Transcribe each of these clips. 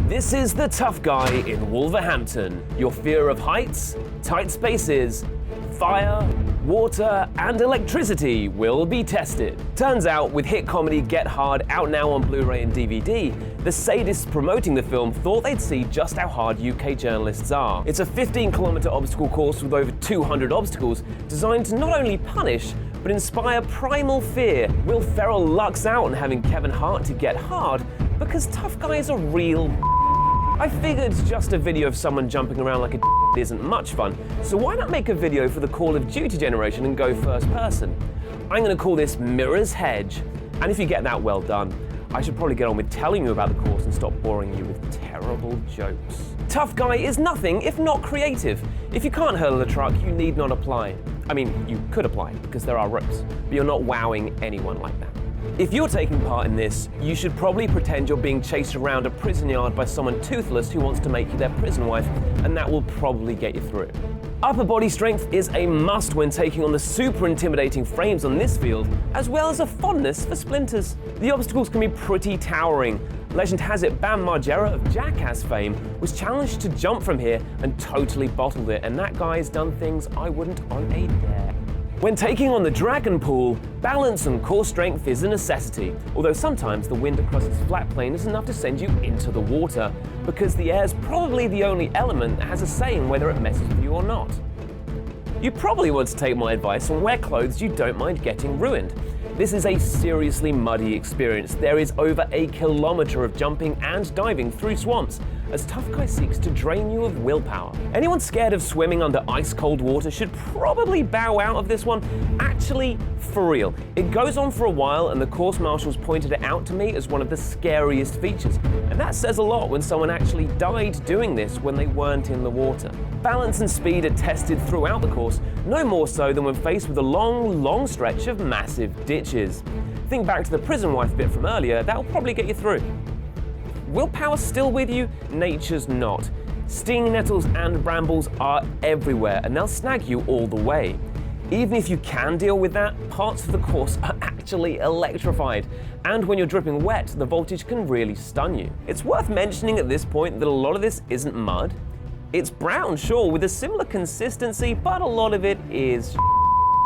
This is the tough guy in Wolverhampton. Your fear of heights, tight spaces, fire, water, and electricity will be tested. Turns out, with hit comedy Get Hard out now on Blu-ray and DVD, the sadists promoting the film thought they'd see just how hard UK journalists are. It's a 15-kilometer obstacle course with over 200 obstacles, designed to not only punish, but inspire primal fear. Will Ferrell lucks out on having Kevin Hart to get hard because tough guys are real. I figured just a video of someone jumping around like a isn't much fun, so why not make a video for the Call of Duty generation and go first person? I'm going to call this Mirror's Hedge, and if you get that well done, I should probably get on with telling you about the course and stop boring you with terrible jokes. Tough guy is nothing if not creative. If you can't hurl a truck, you need not apply. I mean, you could apply, because there are ropes, but you're not wowing anyone like that. If you're taking part in this, you should probably pretend you're being chased around a prison yard by someone toothless who wants to make you their prison wife, and that will probably get you through. Upper body strength is a must when taking on the super intimidating frames on this field, as well as a fondness for splinters. The obstacles can be pretty towering. Legend has it Bam Margera of Jackass fame was challenged to jump from here and totally bottled it, and that guy's done things I wouldn't on a dare. When taking on the Dragon Pool, balance and core strength is a necessity, although sometimes the wind across its flat plane is enough to send you into the water, because the air's probably the only element that has a say in whether it messes with you or not. You probably want to take my advice and wear clothes you don't mind getting ruined. This is a seriously muddy experience. There is over a kilometer of jumping and diving through swamps, as Tough Guy seeks to drain you of willpower. Anyone scared of swimming under ice-cold water should probably bow out of this one. Actually, for real, it goes on for a while, and the course marshals pointed it out to me as one of the scariest features. And that says a lot when someone actually died doing this when they weren't in the water. Balance and speed are tested throughout the course, no more so than when faced with a long stretch of massive ditches. Think back to the prison wife bit from earlier, that'll probably get you through. Willpower still with you? Nature's not. Stinging nettles and brambles are everywhere, and they'll snag you all the way. Even if you can deal with that, parts of the course are actually electrified, and when you're dripping wet, the voltage can really stun you. It's worth mentioning at this point that a lot of this isn't mud. It's brown, sure, with a similar consistency, but a lot of it is.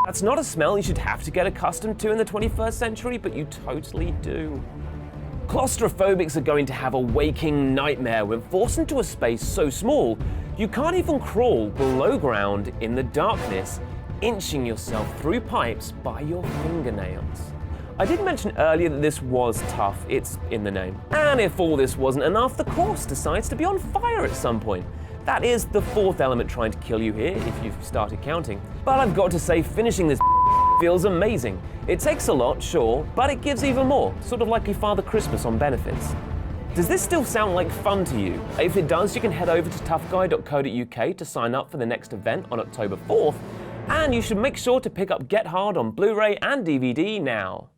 That's not a smell you should have to get accustomed to in the 21st century, but you totally do. Claustrophobics are going to have a waking nightmare when forced into a space so small you can't even crawl below ground in the darkness, inching yourself through pipes by your fingernails. I did mention earlier that this was tough, it's in the name. And if all this wasn't enough, the course decides to be on fire at some point. That is the fourth element trying to kill you here, if you've started counting. But I've got to say, finishing this feels amazing. It takes a lot, sure, but it gives even more, sort of like your Father Christmas on benefits. Does this still sound like fun to you? If it does, you can head over to toughguy.co.uk to sign up for the next event on October 4th, and you should make sure to pick up Get Hard on Blu-ray and DVD now.